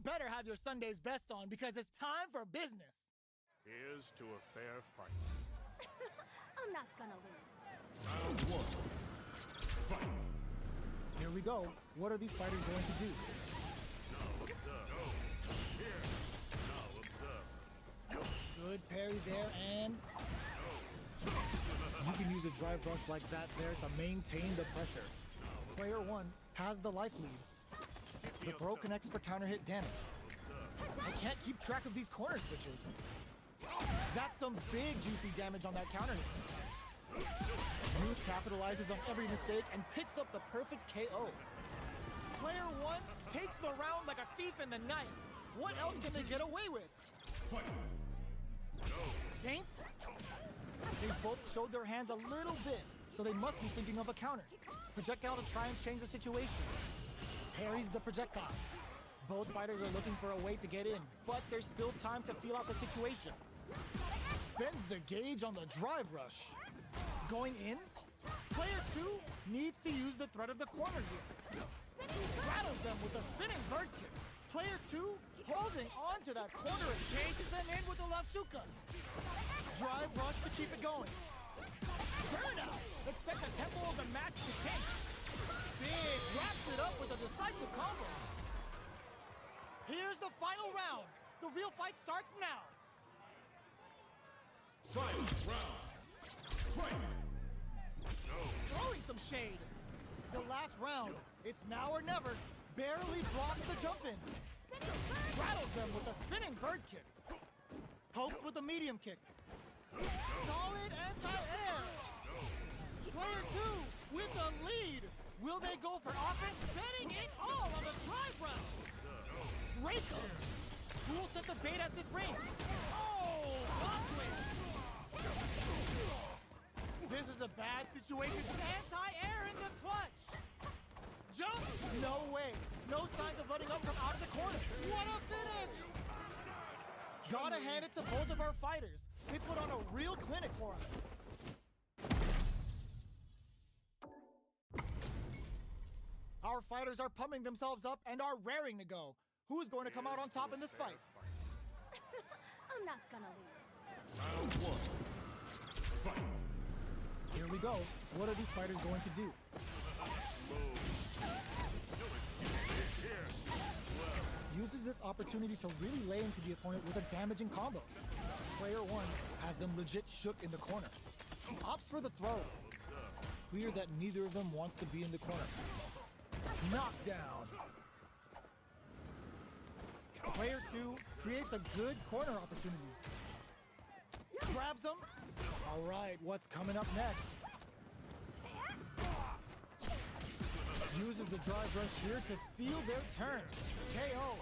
better have your Sunday's best on because it's time for business. Here's to a fair fight. I'm not gonna lose. Round one. Fight. Here we go. What are these fighters going to do? Now observe. No. Here. Now observe. Good parry there, and you can use a drive rush like that there to maintain the pressure. Player one has the life lead. The throw connects for counter hit damage. I can't keep track of these corner switches. That's some big juicy damage on that counter hit. Youth capitalizes on every mistake and picks up the perfect KO. Player one takes the round like a thief in the night. What else can they get away with? Fight. Feints? They both showed their hands a little bit, so they must be thinking of a counter. Projectile to try and change the situation. Parries the projectile. Both fighters are looking for a way to get in, but there's still time to feel out the situation. Spends the gauge on the drive rush. Going in? Player two needs to use the threat of the corner here. Rattles them with a spinning bird kick. Player two holding on to that corner and cages them in with the left shuka. Drive rush to keep it going. Burnout! Expect the tempo of the match to change. Big wraps it up with a decisive combo. Here's the final round. The real fight starts now. Fight. Round. Fight. Throwing some shade. The last round. It's now or never. Barely blocks the jump in. Rattles them with a spinning bird kick. Pokes with a medium kick. Solid anti-air. Player two with the lead. Will they go for offense? Betting it all on the drive round. Rake-em. Who will set the bait at this range? Oh, block twist. This is a bad situation. Anti-air in the clutch. Jump! No way. No signs of letting up from out of the corner. What a finish! Gotta hand it to both of our fighters. They put on a real clinic for us. Our fighters are pumping themselves up and are raring to go. Who's going to come out on top in this fight? I'm not gonna lose. Round one. Fight. Here we go. What are these fighters going to do? Here. Uses this opportunity to really lay into the opponent with a damaging combo. Player one has them legit shook in the corner. Opts for the throw. Clear that neither of them wants to be in the corner. Knockdown. Player two creates a good corner opportunity. Grabs him. All right, what's coming up next? Uses the drive rush here to steal their turn. KO.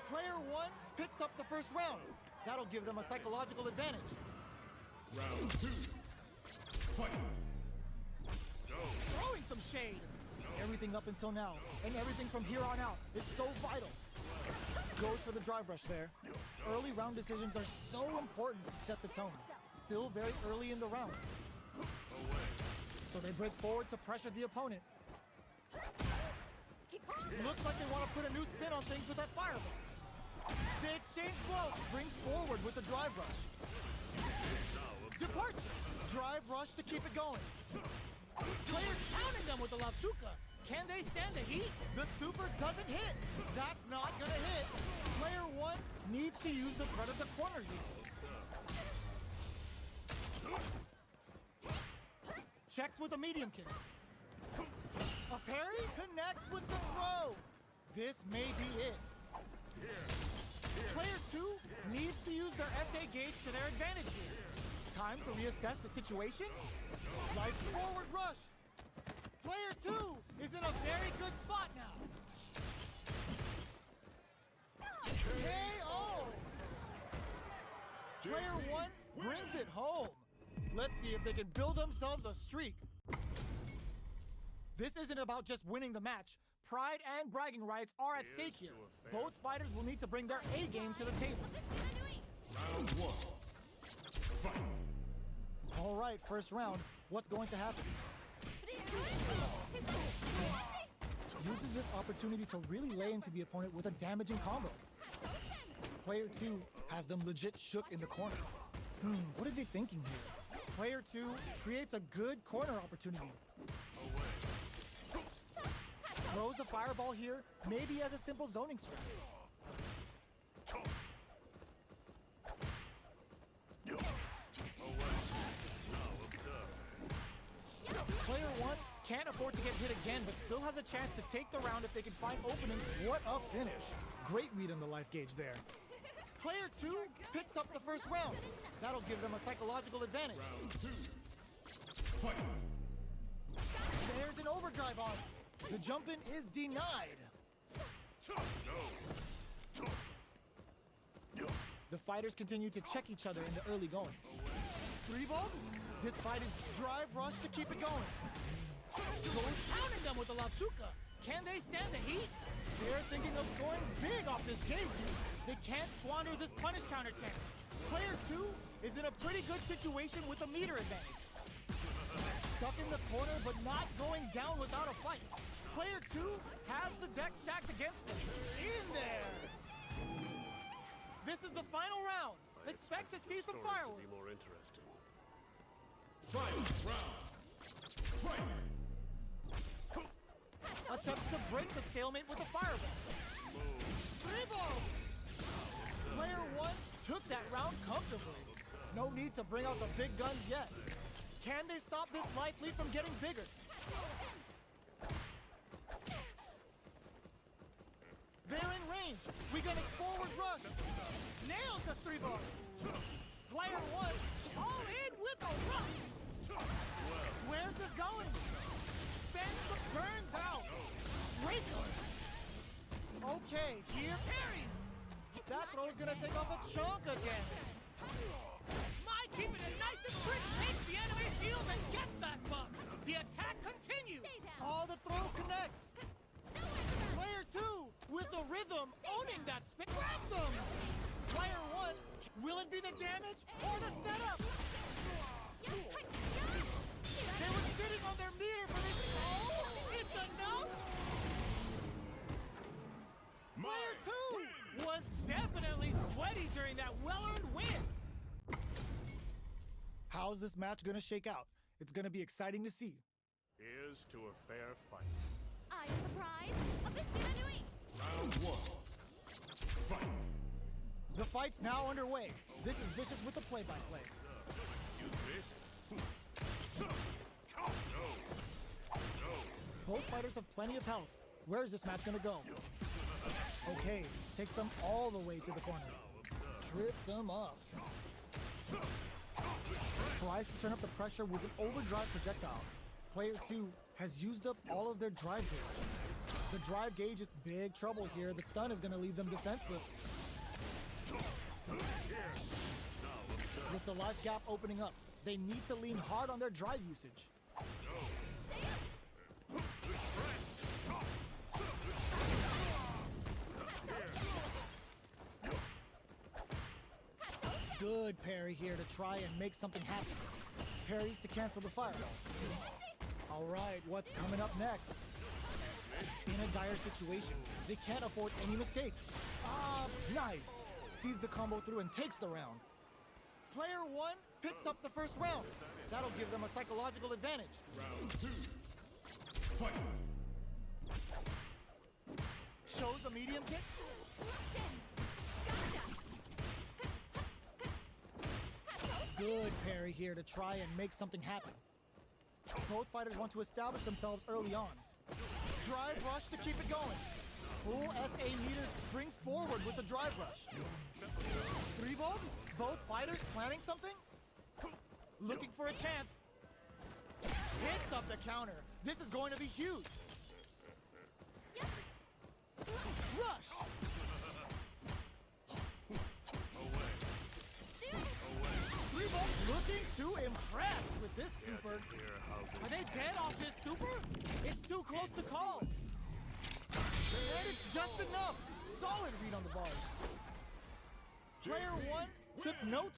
Player one picks up the first round. That'll give them a psychological advantage. Round two. Fight. Throwing some shade. Everything up until now, and everything from here on out is so vital. Goes for the drive rush there. Early round decisions are so important to set the tone. Still very early in the round. So they break forward to pressure the opponent. Looks like they want to put a new spin on things with that fireball. They exchange blows. Brings forward with the drive rush. Departure. Drive rush to keep it going. Player counting them with the Lavshuka. Can they stand the heat? The super doesn't hit. That's not gonna hit. Player one needs to use the threat of the corner here. Checks with a medium kick. A parry connects with the throw. This may be it. Player two needs to use their SA gauge to their advantage here. Time to reassess the situation. Life forward rush. Player two is in a very good spot now. KO! Player one brings it home. Let's see if they can build themselves a streak. This isn't about just winning the match. Pride and bragging rights are at stake here. Both fighters will need to bring their A game to the table. Round one. Fight. All right, first round. What's going to happen? Uses this opportunity to really lay into the opponent with a damaging combo. Player 2 has them legit shook in the corner. What are they thinking here? Player 2 creates a good corner opportunity. Throws a fireball here, maybe as a simple zoning strat. Player 1 can't afford to get hit again, but still has a chance to take the round if they can find openings. What a finish. Great read on the life gauge there. Player 2 picks up the first round. That'll give them a psychological advantage. Round 2. Fight. There's an overdrive on. The jump-in is denied. The fighters continue to check each other in the early going. 3-volt? This fight is drive rush to keep it going. Goes pounding them with the La Chuca. Can they stand the heat? They're thinking of scoring big off this gauge. They can't squander this punish counter chance. Player 2 is in a pretty good situation with a meter advantage. Stuck in the corner, but not going down without a fight. Player 2 has the deck stacked against them. In there! This is the final round. Expect to see some fireworks. More interesting. Fight round. Fight. Attempts to break the stalemate with a fireball. 3-ball! Player 1 took that round comfortably. No need to bring out the big guns yet. Can they stop this life lead from getting bigger? They're in range. We got a forward rush. Nails the 3-ball. Player 1 all in with a rush. Where's this going? Spends the turns out. Great one. Okay, here parries. That throw's gonna take off a chunk again. My keeping it nice and quick takes the enemy shield and gets that buck. The attack continues. All the throw connects. Player 2 with the rhythm owning that spin. Grab them. Player 1, will it be the damage or the setup? They were sitting on their meter for this. Oh, it's enough. Player 2 was definitely sweaty during that well-earned win. How's this match gonna shake out? It's gonna be exciting to see. Here's to a fair fight. I am the pride of the Shiranui. Round 1. Fight. The fight's now underway. This is Vicious with the play-by-play. Both fighters have plenty of health. Where is this match gonna go? Okay, takes them all the way to the corner. Trips them up. Tries to turn up the pressure with an overdrive projectile. Player 2 has used up all of their drive gauge. The drive gauge is big trouble here. The stun is gonna leave them defenseless. With the life gap opening up, they need to lean hard on their drive usage. Good parry here to try and make something happen. Parries to cancel the fireball. All right, what's coming up next? In a dire situation, they can't afford any mistakes. Nice. Sees the combo through and takes the round. Player 1 picks up the first round. That'll give them a psychological advantage. Round 2. Fight. Shows a medium kick. Good parry here to try and make something happen. Both fighters want to establish themselves early on. Drive rush to keep it going. Full SA meter springs forward with the drive rush. 3-volt? Both fighters planning something? Looking for a chance. Picks up the counter. This is going to be huge. Rush! Looking to impress with this super. Are they dead off this super? It's too close to call. And it's just enough. Solid read on the bars. Player 1 took no